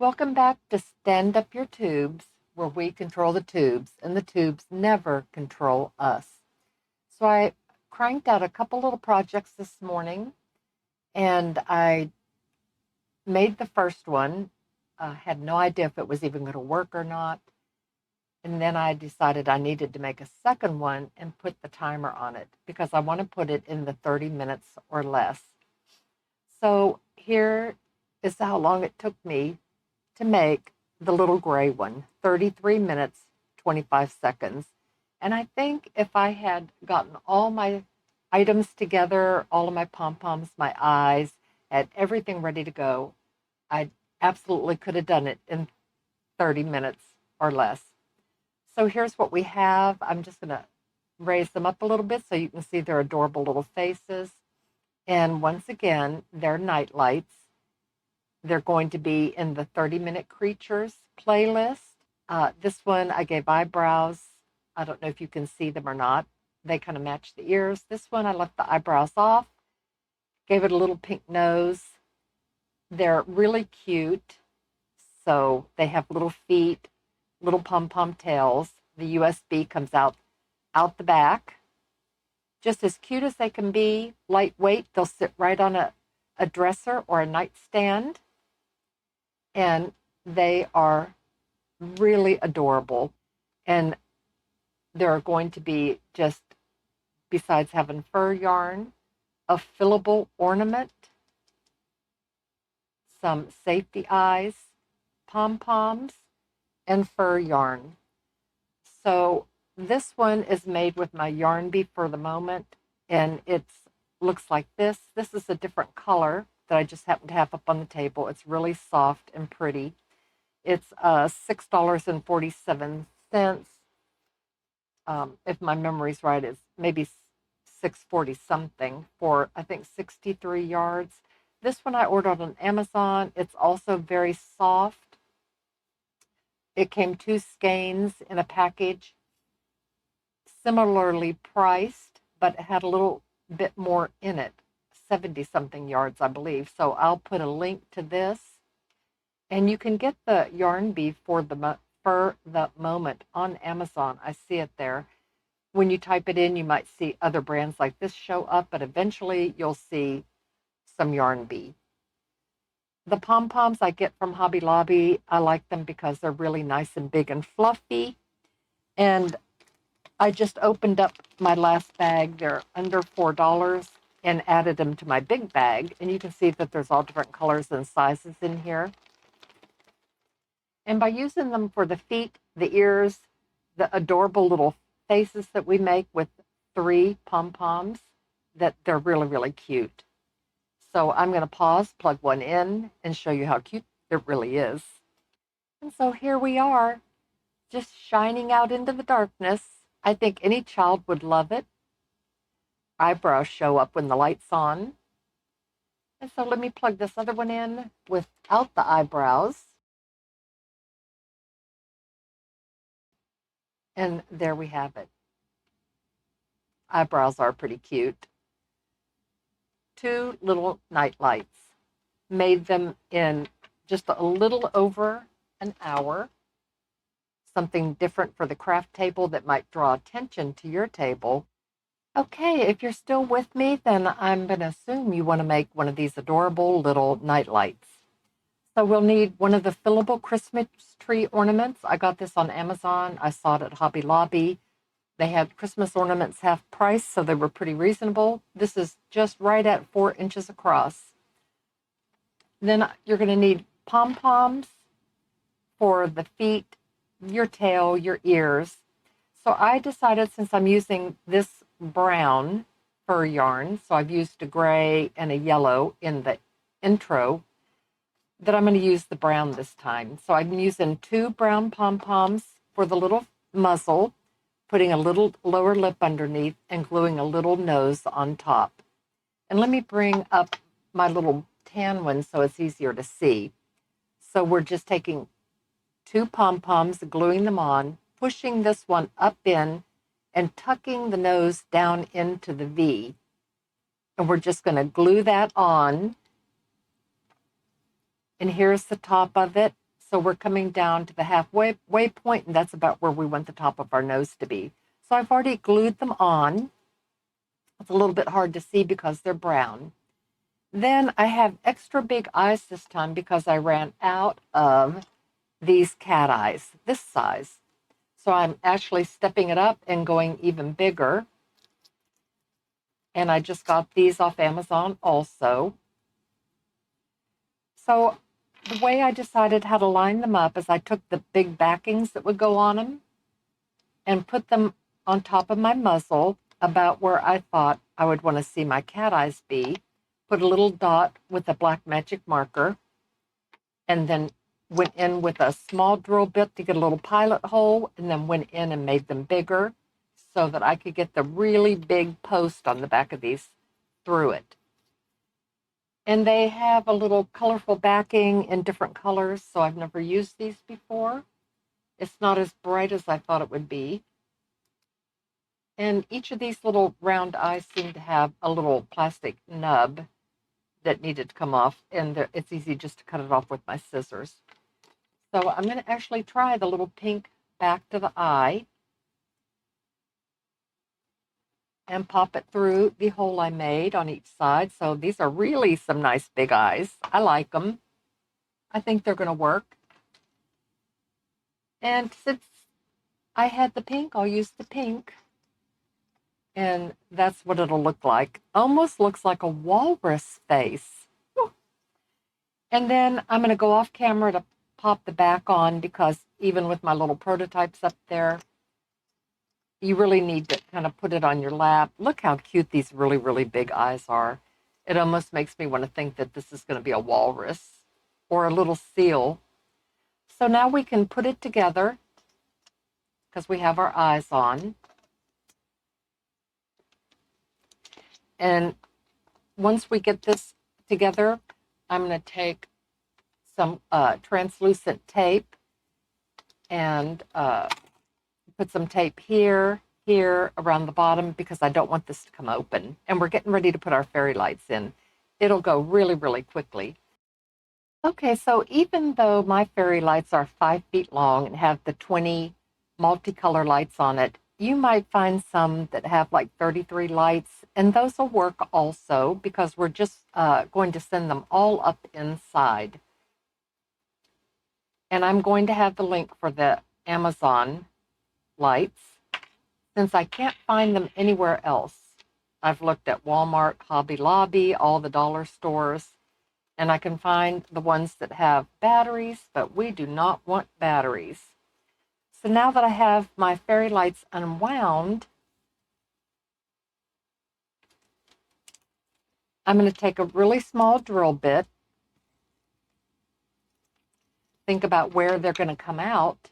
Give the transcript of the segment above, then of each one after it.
Welcome back to Stand Up Your Tubes, where we control the tubes and the tubes never control us. So I cranked out a couple little projects this morning and I made the first one. Had no idea if it was even going to work or not. And then I decided I needed to make a second one and put the timer on it because I want to put it in the 30 minutes or less. So here is how long it took me to make the little gray one, 33 minutes, 25 seconds. And I think if I had gotten all my items together, all of my pom-poms, my eyes, had everything ready to go, I absolutely could have done it in 30 minutes or less. So here's what we have. I'm just going to raise them up a little bit so you can see their adorable little faces. And once again, they're night lights. They're going to be in the 30-minute creatures playlist. This one I gave eyebrows. I don't know if you can see them or not. They kind of match the ears. This one I left the eyebrows off, gave it a little pink nose. They're really cute. So they have little feet, little pom-pom tails. The USB comes out the back. Just as cute as they can be, lightweight. They'll sit right on a dresser or a nightstand. And they are really adorable. And they're going to be just, besides having fur yarn, a fillable ornament, some safety eyes, pom-poms, and fur yarn. So this one is made with my yarn bee for the moment, and it looks like this. This is a different color that I just happen to have up on the table. It's really soft and pretty. It's $6.47. If my memory's right, it's maybe 640 something for I think 63 yards. This one I ordered on Amazon. It's also very soft. It came 2 skeins in a package, similarly priced, but it had a little bit more in it, 70 something yards, I believe. So I'll put a link to this. And you can get the yarn bee for the moment on Amazon. I see it there. When you type it in, you might see other brands like this show up, but eventually you'll see some yarn bee. The pom-poms I get from Hobby Lobby, I like them because they're really nice and big and fluffy. And I just opened up my last bag. They're under $4 and added them to my big bag. And you can see that there's all different colors and sizes in here. And by using them for the feet, the ears, the adorable little faces that we make with 3 pom-poms, that they're really, really cute. So I'm going to pause, plug one in, and show you how cute it really is. And so here we are, just shining out into the darkness. I think any child would love it. Eyebrows show up when the light's on. And so let me plug this other one in without the eyebrows. And there we have it. Eyebrows are pretty cute. 2 little night lights. Made them in just a little over an hour. Something different for the craft table that might draw attention to your table. Okay, if you're still with me, then I'm going to assume you want to make one of these adorable little night lights. So we'll need one of the fillable Christmas tree ornaments. I got this on Amazon. I saw it at Hobby Lobby. They had Christmas ornaments half price, so they were pretty reasonable. This is just right at 4 inches across. Then you're going to need pom-poms for the feet, your tail, your ears. So I decided, since I'm using this brown fur yarn, so I've used a gray and a yellow in the intro, that I'm going to use the brown this time. So I'm using 2 brown pom-poms for the little muzzle, putting a little lower lip underneath, and gluing a little nose on top. And let me bring up my little tan one so it's easier to see. So we're just taking 2 pom-poms, gluing them on, pushing this one up in, and tucking the nose down into the V. And we're just going to glue that on. And here's the top of it. So we're coming down to the halfway point, and that's about where we want the top of our nose to be. So I've already glued them on. It's a little bit hard to see because they're brown. Then I have extra big eyes this time because I ran out of these cat eyes, this size. So I'm actually stepping it up and going even bigger. And I just got these off Amazon also. So the way I decided how to line them up is I took the big backings that would go on them and put them on top of my muzzle about where I thought I would want to see my cat eyes be. Put a little dot with a black magic marker, and then went in with a small drill bit to get a little pilot hole, and then went in and made them bigger so that I could get the really big post on the back of these through it. And they have a little colorful backing in different colors, so I've never used these before. It's not as bright as I thought it would be. And each of these little round eyes seem to have a little plastic nub that needed to come off, and it's easy just to cut it off with my scissors. So I'm going to actually try the little pink back to the eye and pop it through the hole I made on each side. So these are really some nice big eyes. I like them. I think they're going to work. And since I had the pink, I'll use the pink. And that's what it'll look like. Almost looks like a walrus face. And then I'm going to go off camera to pop the back on because even with my little prototypes up there, you really need to kind of put it on your lap. Look how cute these really, really big eyes are. It almost makes me want to think that this is going to be a walrus or a little seal. So now we can put it together because we have our eyes on. And once we get this together, I'm going to take some translucent tape and put some tape here, around the bottom because I don't want this to come open. And we're getting ready to put our fairy lights in. It'll go really, really quickly. Okay, so even though my fairy lights are 5 feet long and have the 20 multicolor lights on it, you might find some that have like 33 lights, and those will work also because we're just going to send them all up inside. And I'm going to have the link for the Amazon lights. Since I can't find them anywhere else, I've looked at Walmart, Hobby Lobby, all the dollar stores, and I can find the ones that have batteries, but we do not want batteries. So now that I have my fairy lights unwound, I'm going to take a really small drill bit, think about where they're going to come out.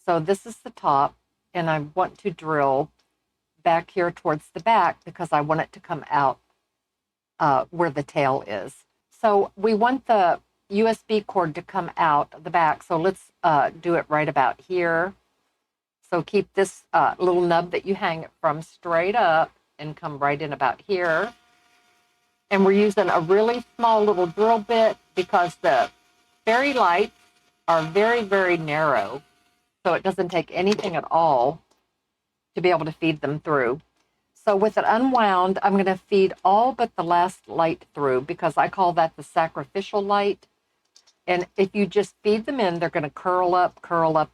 So this is the top, and I want to drill back here towards the back because I want it to come out where the tail is. So we want the USB cord to come out the back. So let's do it right about here. So keep this little nub that you hang it from straight up and come right in about here. And we're using a really small little drill bit because the fairy lights are very, very narrow. So it doesn't take anything at all to be able to feed them through. So with it unwound, I'm going to feed all but the last light through because I call that the sacrificial light. And if you just feed them in, they're going to curl up,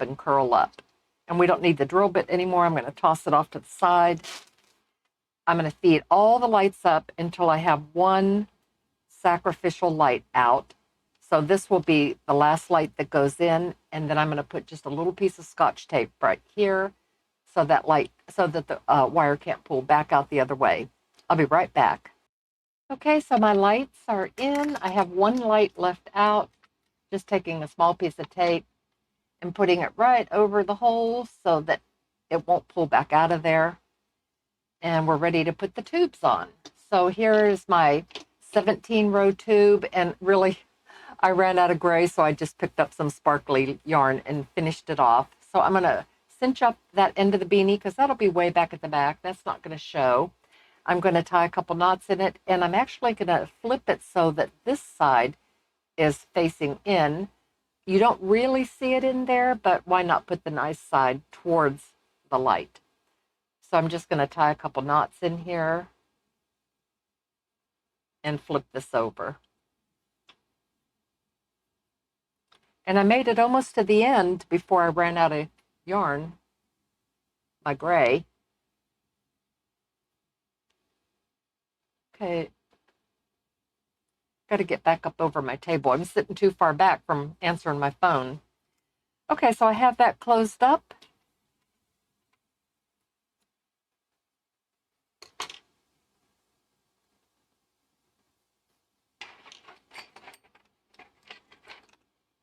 and curl up. And we don't need the drill bit anymore. I'm going to toss it off to the side. I'm going to feed all the lights up until I have one sacrificial light out. So this will be the last light that goes in, and then I'm going to put just a little piece of Scotch tape right here so that the wire can't pull back out the other way. I'll be right back. Okay, so my lights are in. I have one light left out, just taking a small piece of tape and putting it right over the hole so that it won't pull back out of there. And we're ready to put the tubes on. So here is my 17-row tube, and really, I ran out of gray, so I just picked up some sparkly yarn and finished it off. So I'm going to cinch up that end of the beanie because that'll be way back at the back. That's not going to show. I'm going to tie a couple knots in it, and I'm actually going to flip it so that this side is facing in. You don't really see it in there, but why not put the nice side towards the light? So I'm just going to tie a couple knots in here and flip this over. And I made it almost to the end before I ran out of yarn, my gray. Okay, got to get back up over my table. I'm sitting too far back from answering my phone. Okay, so I have that closed up.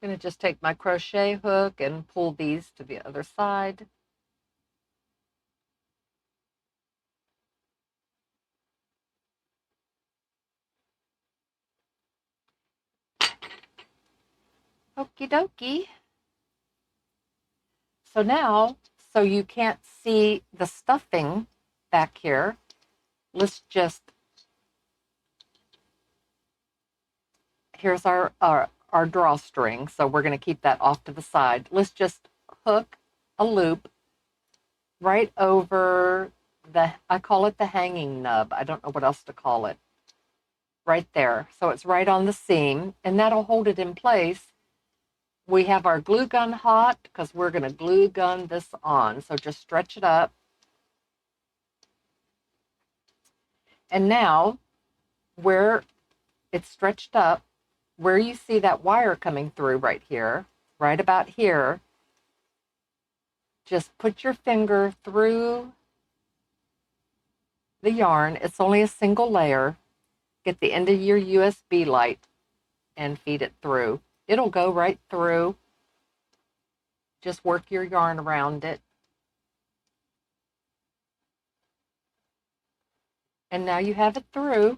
I'm going to just take my crochet hook and pull these to the other side. Okie dokie. So now, so you can't see the stuffing back here, let's just, here's our drawstring. So we're going to keep that off to the side. Let's just hook a loop right over the, I call it the hanging nub. I don't know what else to call it. Right there. So it's right on the seam, and that'll hold it in place. We have our glue gun hot because we're going to glue gun this on. So just stretch it up. And now, where it's stretched up, where you see that wire coming through right here, right about here, just put your finger through the yarn. It's only a single layer. Get the end of your USB light and feed it through. It'll go right through. Just work your yarn around it. And now you have it through.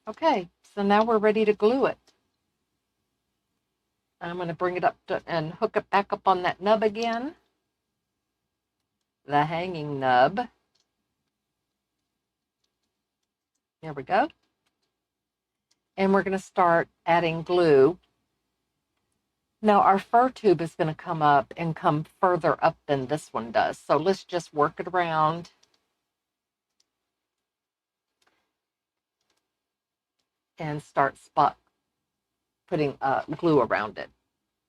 Okay, so now we're ready to glue it. I'm going to bring it up and hook it back up on that nub again. The hanging nub. There we go. And we're going to start adding glue. Now our fur tube is going to come up and come further up than this one does. So let's just work it around. And start putting glue around it.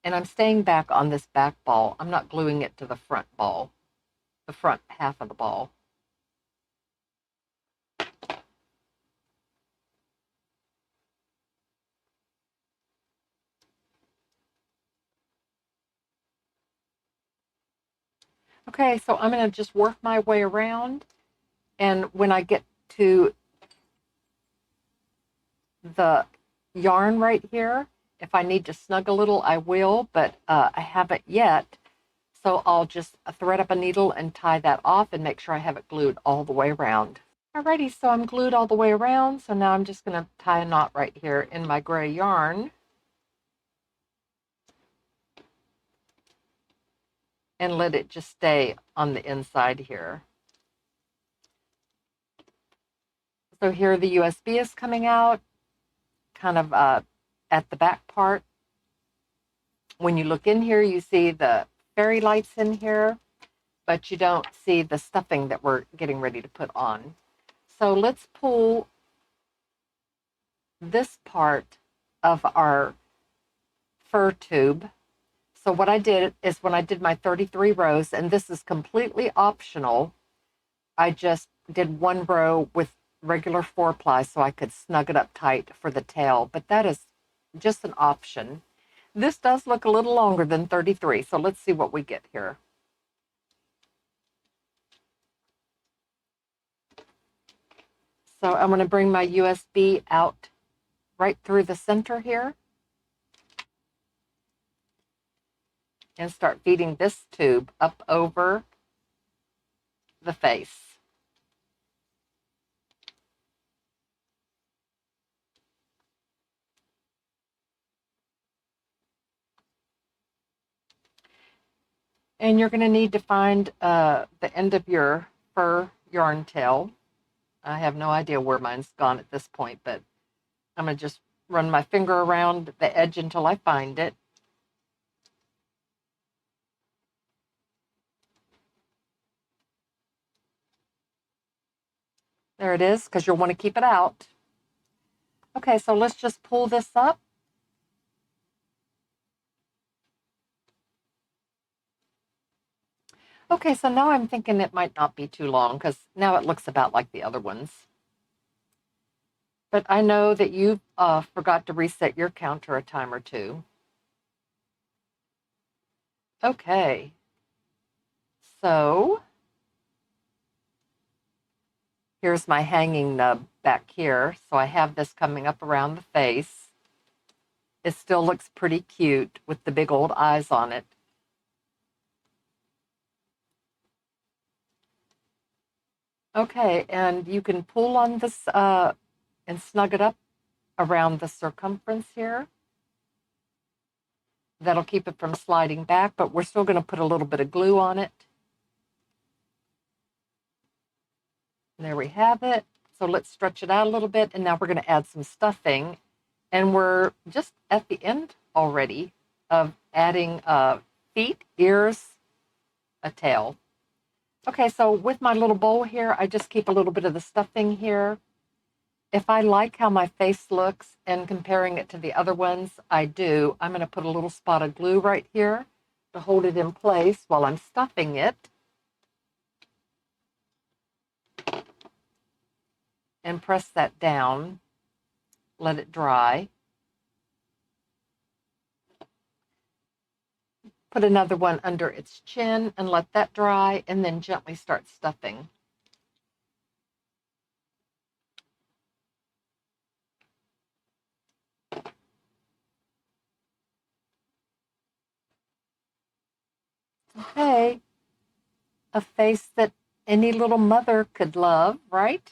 And I'm staying back on this back ball. I'm not gluing it to the front ball, the front half of the ball. Okay, so I'm going to just work my way around. And when I get to the yarn right here, if I need to snug a little, I will, but I haven't yet. So I'll just thread up a needle and tie that off and make sure I have it glued all the way around. Alrighty, so I'm glued all the way around. So now I'm just going to tie a knot right here in my gray yarn. And let it just stay on the inside here. So here the USB is coming out, kind of at the back part. When you look in here, you see the fairy lights in here, but you don't see the stuffing that we're getting ready to put on. So let's pull this part of our fur tube. So what I did is when I did my 33 rows, and this is completely optional, I just did one row with regular 4-ply so I could snug it up tight for the tail, but that is just an option. This does look a little longer than 33, so let's see what we get here. So I'm going to bring my USB out right through the center here and start feeding this tube up over the face. And you're going to need to find the end of your fur yarn tail. I have no idea where mine's gone at this point, but I'm going to just run my finger around the edge until I find it. There it is, because you'll want to keep it out. Okay, so let's just pull this up. Okay, so now I'm thinking it might not be too long because now it looks about like the other ones. But I know that you forgot to reset your counter a time or two. Okay, so here's my hanging nub back here. So I have this coming up around the face. It still looks pretty cute with the big old eyes on it. Okay, and you can pull on this and snug it up around the circumference here. That'll keep it from sliding back, but we're still going to put a little bit of glue on it. And there we have it. So let's stretch it out a little bit, and now we're going to add some stuffing. And we're just at the end already of adding feet, ears, a tail. Okay, so with my little bowl here, I just keep a little bit of the stuffing here. If I like how my face looks and comparing it to the other ones, I do. I'm going to put a little spot of glue right here to hold it in place while I'm stuffing it. And press that down. Let it dry. Put another one under its chin and let that dry, and then gently start stuffing. Okay, a face that any little mother could love, right?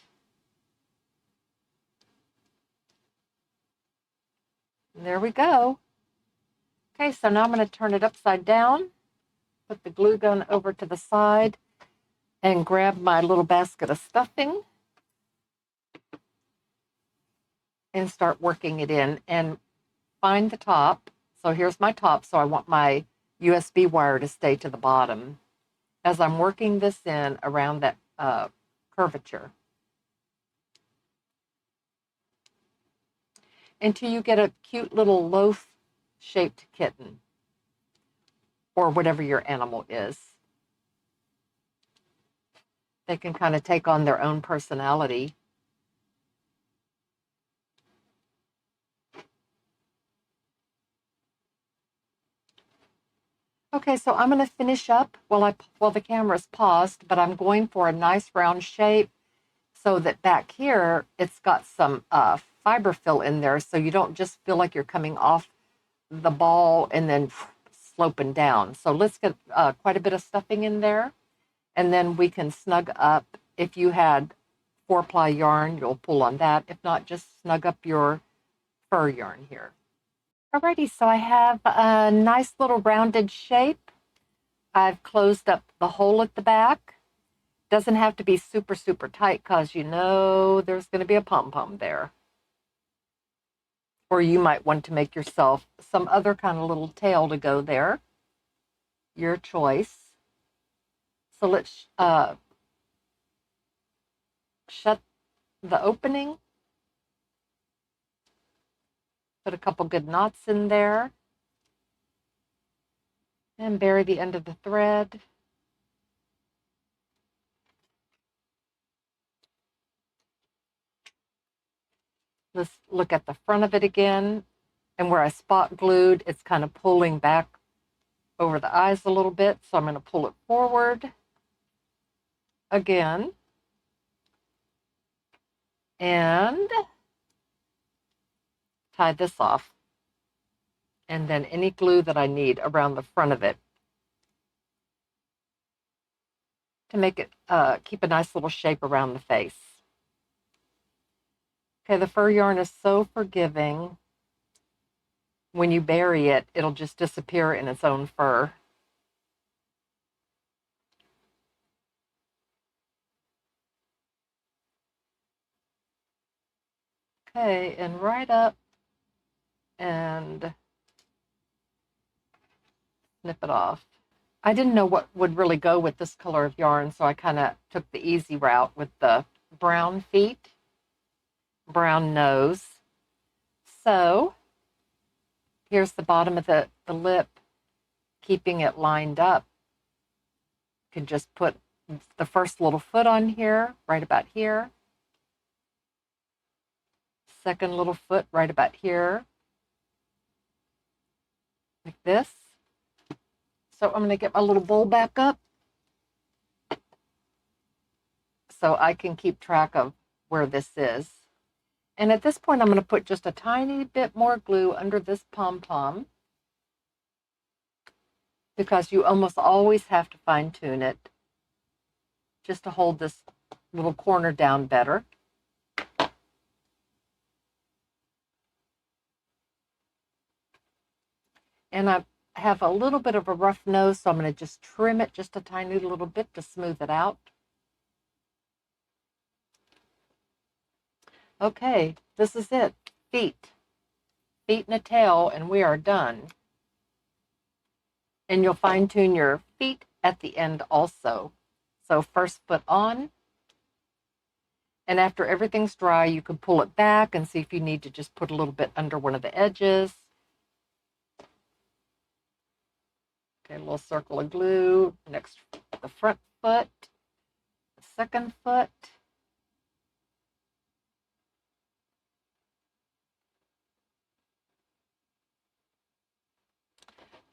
And there we go. Okay, so now I'm going to turn it upside down, put the glue gun over to the side, and grab my little basket of stuffing and start working it in and find the top. So here's my top, so I want my USB wire to stay to the bottom as I'm working this in around that curvature until you get a cute little loaf-shaped kitten or whatever your animal is. They can kind of take on their own personality. Okay, so I'm going to finish up while the camera's paused, but I'm going for a nice round shape so that back here it's got some fiber fill in there, so you don't just feel like you're coming off the ball and then sloping down. So let's get quite a bit of stuffing in there, and then we can snug up. If you had 4-ply yarn, you'll pull on that. If not, just snug up your fur yarn here. Alrighty, so I have a nice little rounded shape. I've closed up the hole at the back. Doesn't have to be super, super tight because you know there's going to be a pom-pom there. Or you might want to make yourself some other kind of little tail to go there. Your choice. So let's shut the opening. Put a couple good knots in there. And bury the end of the thread. Let's look at the front of it again. And where I spot glued, it's kind of pulling back over the eyes a little bit. So I'm going to pull it forward again. And tie this off. And then any glue that I need around the front of it to make it keep a nice little shape around the face. Okay, the fur yarn is so forgiving. When you bury it, it'll just disappear in its own fur. Okay, and right up and snip it off. I didn't know what would really go with this color of yarn, so I kind of took the easy route with the brown feet, brown nose. So here's the bottom of the lip, keeping it lined up. You can just put the first little foot on here, right about here. Second little foot right about here, like this. So I'm going to get my little bowl back up so I can keep track of where this is. And at this point, I'm going to put just a tiny bit more glue under this pom-pom because you almost always have to fine tune it just to hold this little corner down better. And I have a little bit of a rough nose, so I'm going to just trim it just a tiny little bit to smooth it out. Okay, this is it. Feet and a tail, and we are done. And you'll fine tune your feet at the end also. So first foot on, and after everything's dry, you can pull it back and see if you need to just put a little bit under one of the edges. Okay, a little circle of glue. Next, the front foot, the second foot.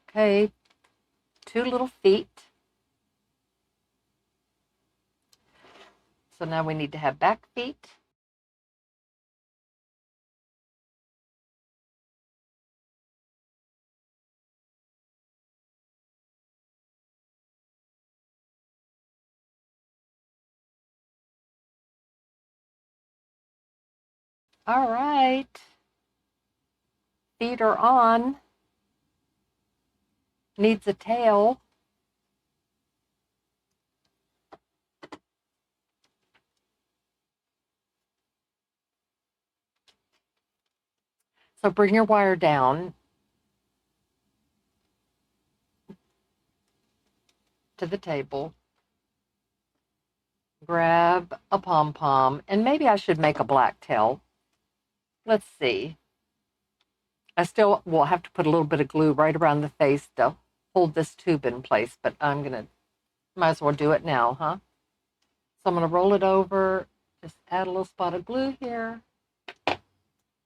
Okay, two little feet. So now we need to have back feet. All right, feet are on. Needs a tail. So bring your wire down to the table. Grab a pom-pom, and maybe I should make a black tail. Let's see. I still will have to put a little bit of glue right around the face to hold this tube in place, but might as well do it now, huh? So I'm gonna roll it over, just add a little spot of glue here,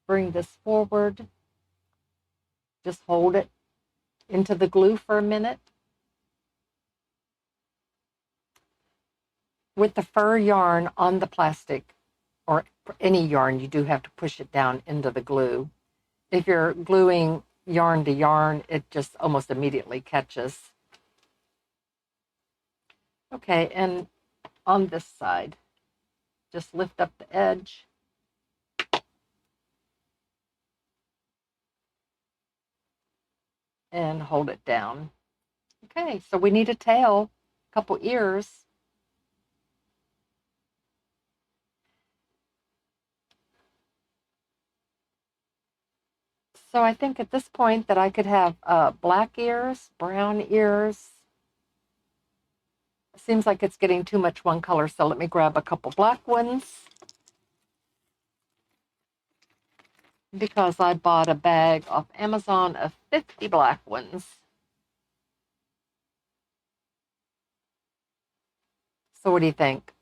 bring this forward, just hold it into the glue for a minute. With the fur yarn on the plastic, or any yarn, you do have to push it down into the glue. If you're gluing yarn to yarn, it just almost immediately catches. Okay, and on this side, just lift up the edge. And hold it down. Okay, so we need a tail, a couple ears. So I think at this point that I could have black ears, brown ears. It seems like it's getting too much one color, so let me grab a couple black ones. Because I bought a bag off Amazon of 50 black ones. So what do you think?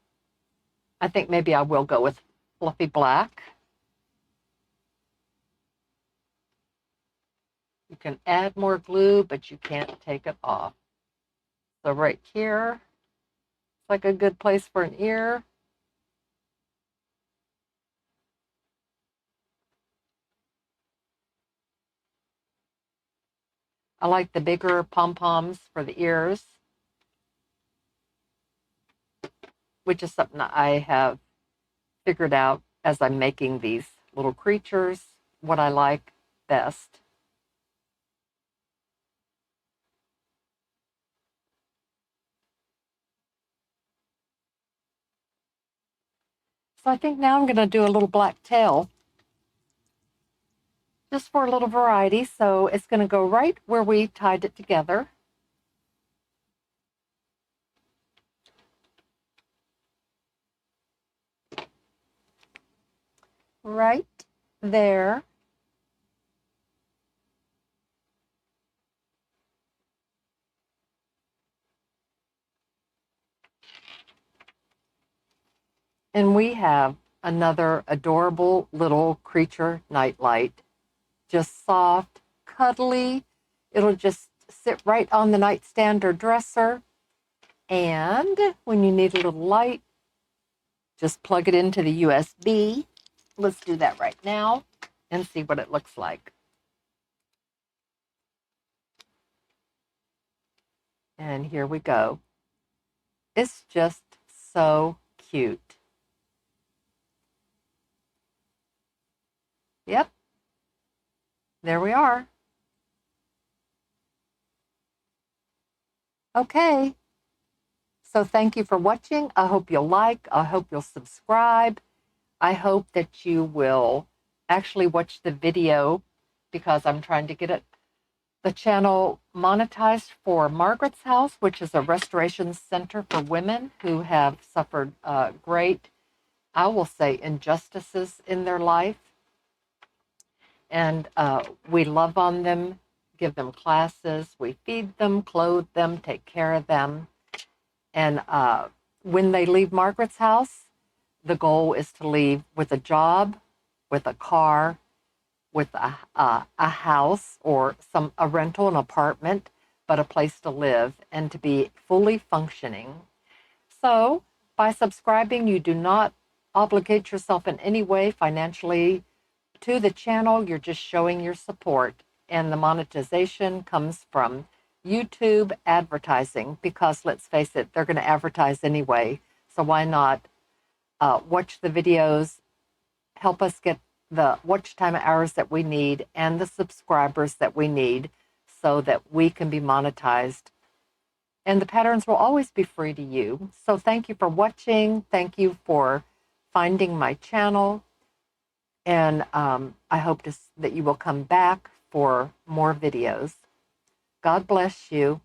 I think maybe I will go with fluffy black. You can add more glue, but you can't take it off. So right here, it's like a good place for an ear. I like the bigger pom-poms for the ears, which is something I have figured out as I'm making these little creatures, what I like best. So I think now I'm going to do a little black tail. just for a little variety. So it's going to go right where we tied it together. Right there. And we have another adorable little creature nightlight. Just soft, cuddly. It'll just sit right on the nightstand or dresser. And when you need a little light, just plug it into the USB. Let's do that right now and see what it looks like. And here we go. It's just so cute. Yep, there we are. Okay, so thank you for watching. I hope you'll like, I hope you'll subscribe. I hope that you will actually watch the video because I'm trying to get the channel monetized for Margaret's House, which is a restoration center for women who have suffered great, I will say, injustices in their life. And we love on them, give them classes, we feed them, clothe them, take care of them. And when they leave Margaret's house, the goal is to leave with a job, with a car, with a house or a rental, an apartment, but a place to live and to be fully functioning. So by subscribing, you do not obligate yourself in any way financially to the channel. You're just showing your support. And the monetization comes from YouTube advertising because let's face it, they're going to advertise anyway. So why not watch the videos, help us get the watch time hours that we need and the subscribers that we need so that we can be monetized. And the patterns will always be free to you. So thank you for watching. Thank you for finding my channel. And I hope that you will come back for more videos. God bless you.